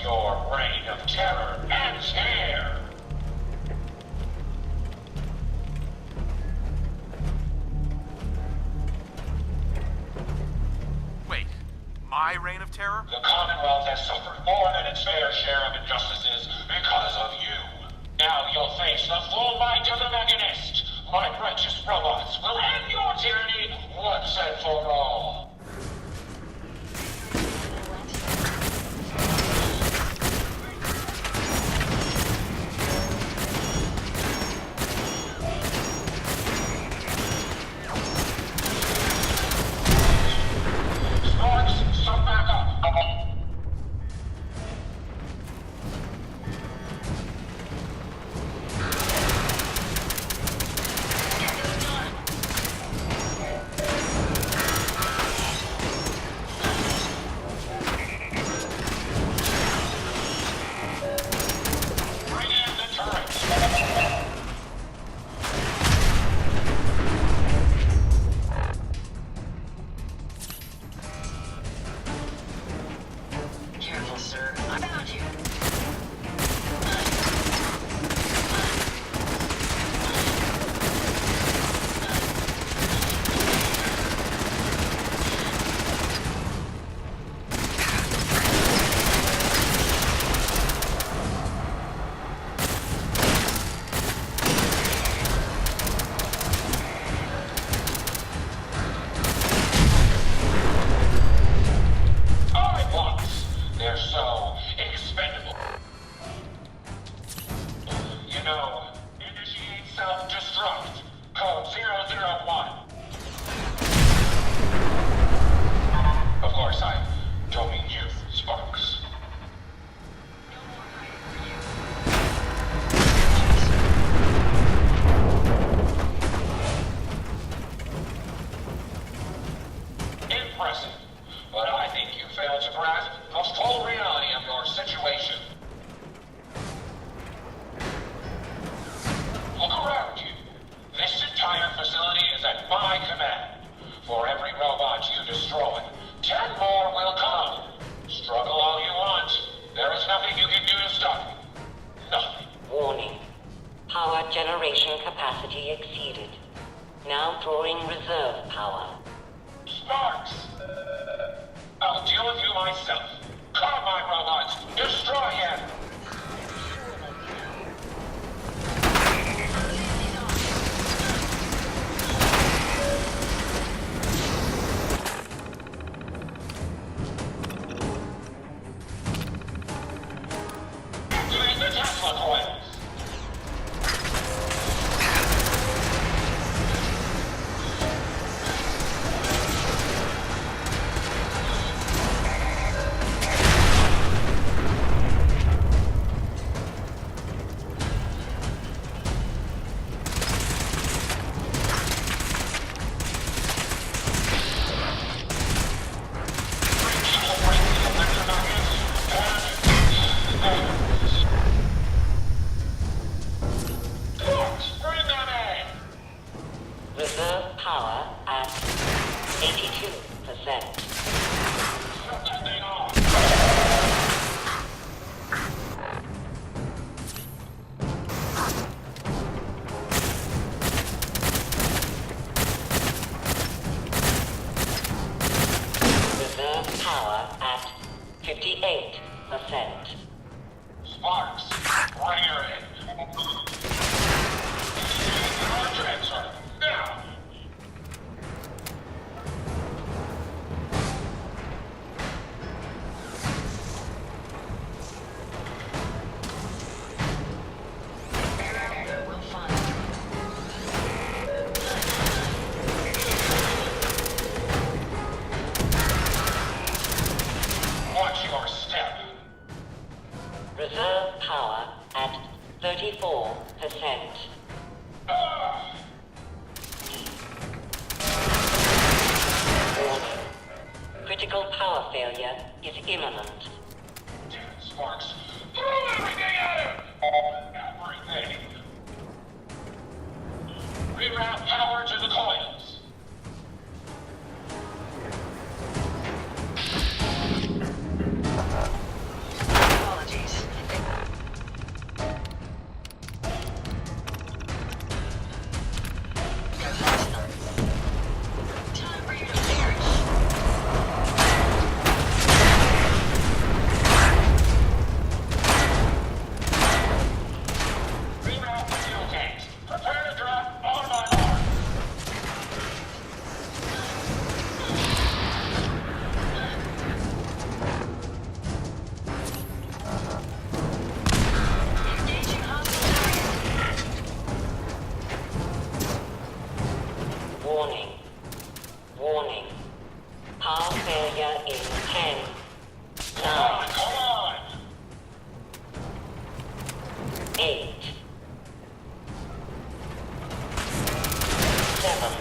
your reign of terror ends here! Wait, my reign of terror? The Commonwealth has suffered more than its fair share of injustices because of you. Now you'll face the full might of the Mechanist. My righteous robots will end your tyranny once and for all. Generation capacity exceeded. Now drawing reserve power. Sparks! I'll deal with you myself. Come, my robots! Destroy him! Activate the Tesla coils! Reserve power at 82%. Shut that thing off! Reserve power at 58%. Sparks, bring her in. Power transfer, now! Watch your step. Reserve power at 34%. Warning. Critical power failure is imminent. Damn it, Sparks. Throw everything at him! Everything. Reroute power to the coils. 8, 7,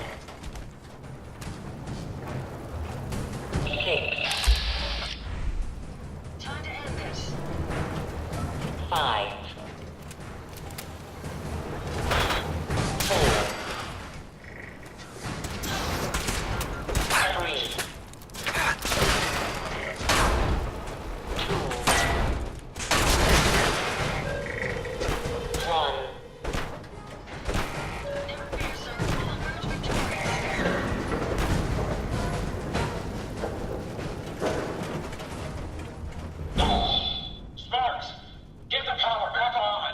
6, Time to end this. 5, 4, 3, 2, 1. Never fear, sir. Onward victorious. Sparks, get the power back on.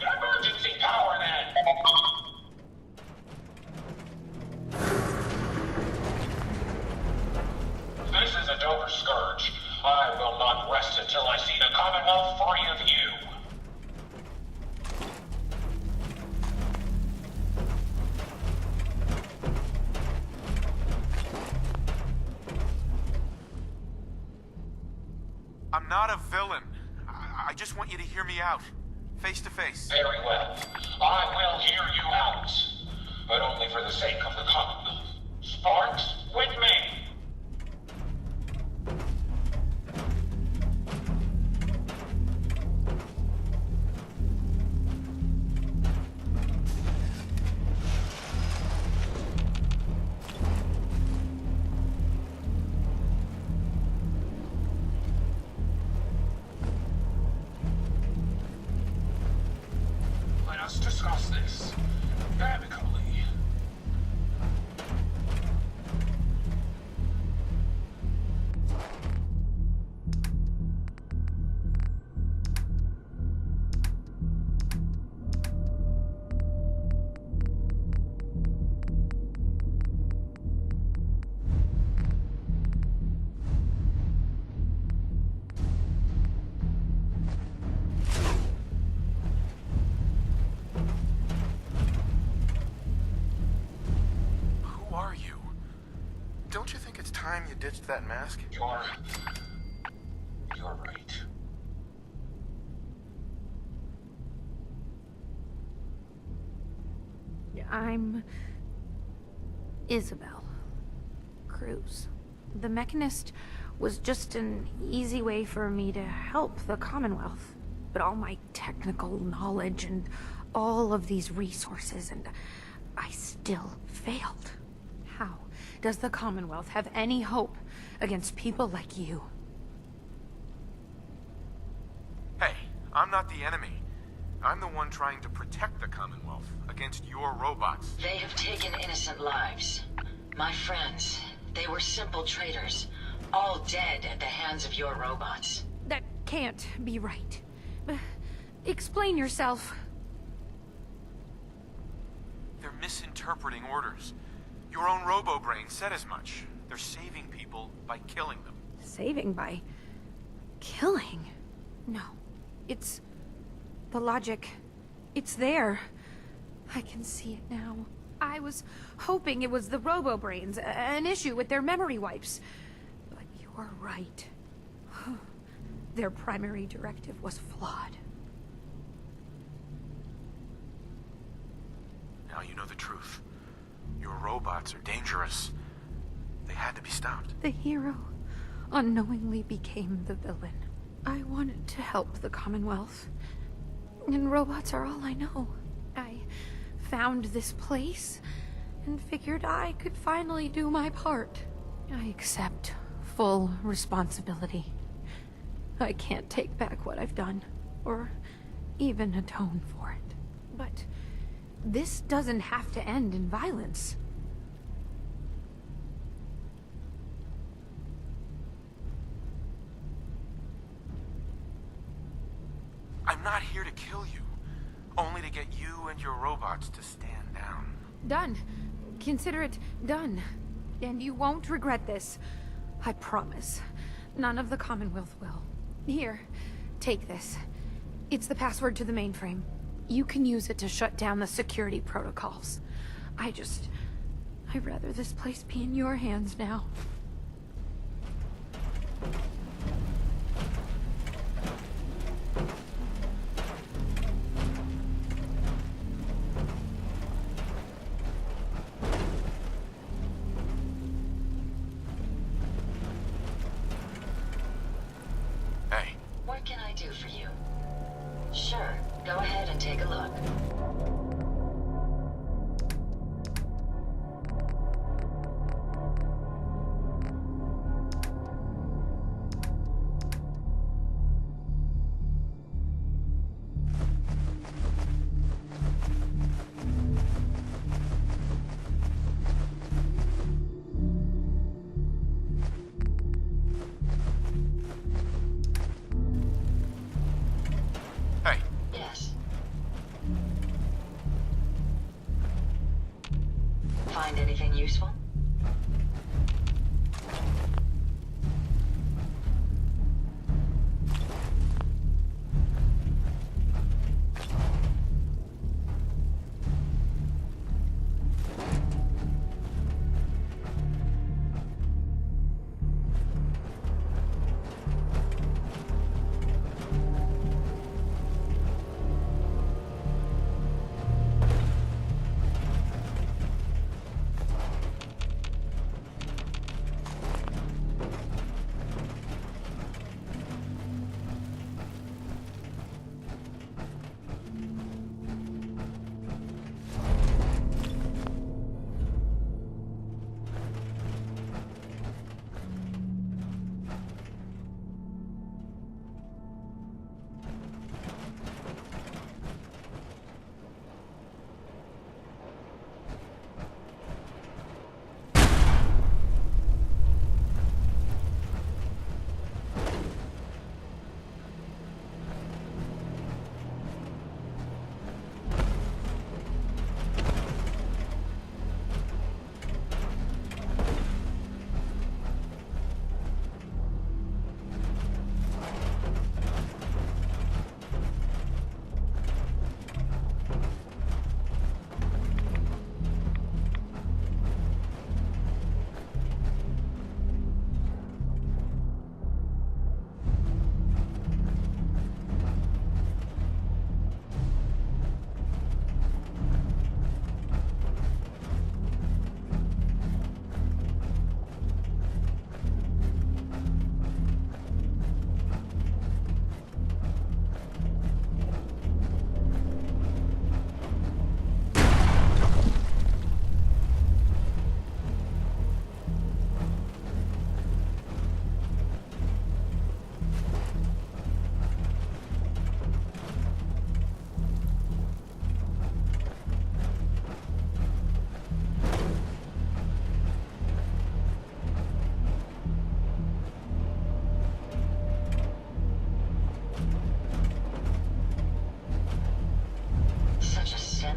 Emergency power then. This is a Dover Scourge. I will not rest until I see the Commonwealth free of you. I'm not a villain. I just want you to hear me out. Face to face. Very well. I will hear you out. But only for the sake of the Commonwealth. Sparks, with me. Let us discuss this amicably. Who are you? Don't you think it's time you ditched that mask? You're right. I'm Isabel Cruz. The Mechanist was just an easy way for me to help the Commonwealth. But all my technical knowledge and all of these resources, and I still failed. How does the Commonwealth have any hope against people like you? Hey, I'm not the enemy. I'm the one trying to protect the Commonwealth against your robots. They have taken innocent lives. My friends, they were simple traitors, all dead at the hands of your robots. That can't be right. Explain yourself. They're misinterpreting orders. Your own robo-brain said as much. They're saving people by killing them. Saving by killing? No. It's the logic. It's there. I can see it now. I was hoping it was the robo-brains, an issue with their memory wipes. But you're right. Their primary directive was flawed. Now you know the truth. Your robots are dangerous. They had to be stopped. The hero unknowingly became the villain. I wanted to help the Commonwealth. And robots are all I know. I found this place and figured I could finally do my part. I accept full responsibility. I can't take back what I've done, or even atone for it. But this doesn't have to end in violence. I'm not here to kill you, only to get you and your robots to stand down. Done. Consider it done. And you won't regret this. I promise. None of the Commonwealth will. Here, take this. It's the password to the mainframe. You can use it to shut down the security protocols. I'd rather this place be in your hands now.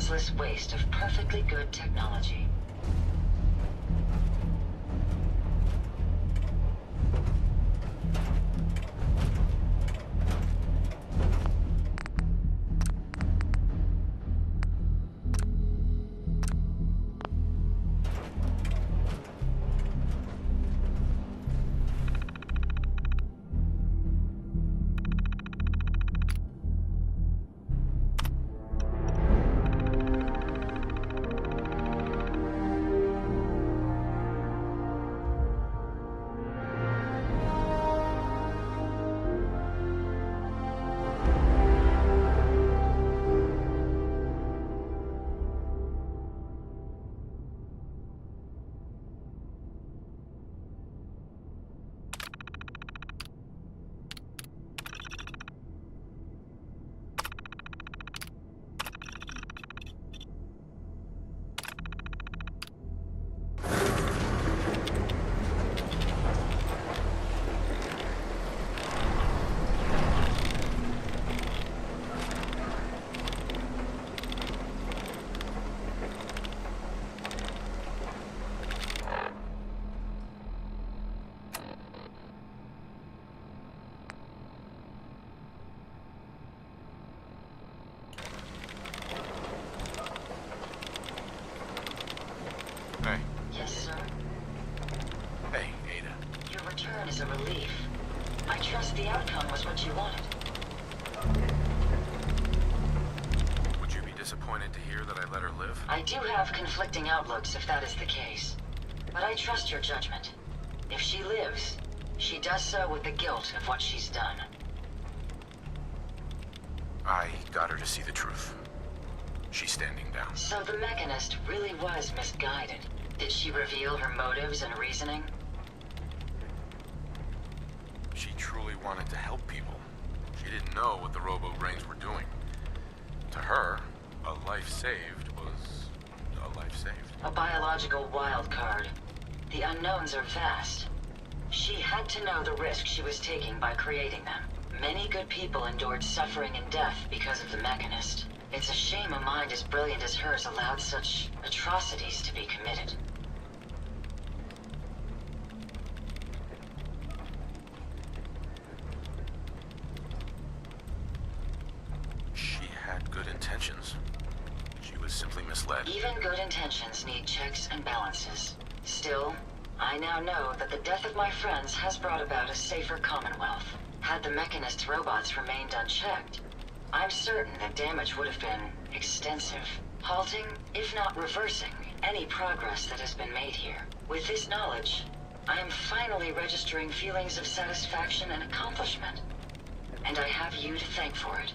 senseless waste of perfectly good technology. Hey. Yes, sir. Hey, Ada. Your return is a relief. I trust the outcome was what you wanted. Would you be disappointed to hear that I let her live? I do have conflicting outlooks if that is the case. But I trust your judgment. If she lives, she does so with the guilt of what she's done. I got her to see the truth. She's standing down. So the Mechanist really was misguided. Did she reveal her motives and reasoning? She truly wanted to help people. She didn't know what the robo-brains were doing. To her, a life saved was a life saved. A biological wild card. The unknowns are vast. She had to know the risk she was taking by creating them. Many good people endured suffering and death because of the Mechanist. It's a shame a mind as brilliant as hers allowed such atrocities to be committed. She had good intentions. She was simply misled. Even good intentions need checks and balances. Still, I now know that the death of my friends has brought about a safer Commonwealth. Had the Mechanist's robots remained unchecked, I'm certain that damage would have been extensive, halting, if not reversing, any progress that has been made here. With this knowledge, I am finally registering feelings of satisfaction and accomplishment. And I have you to thank for it.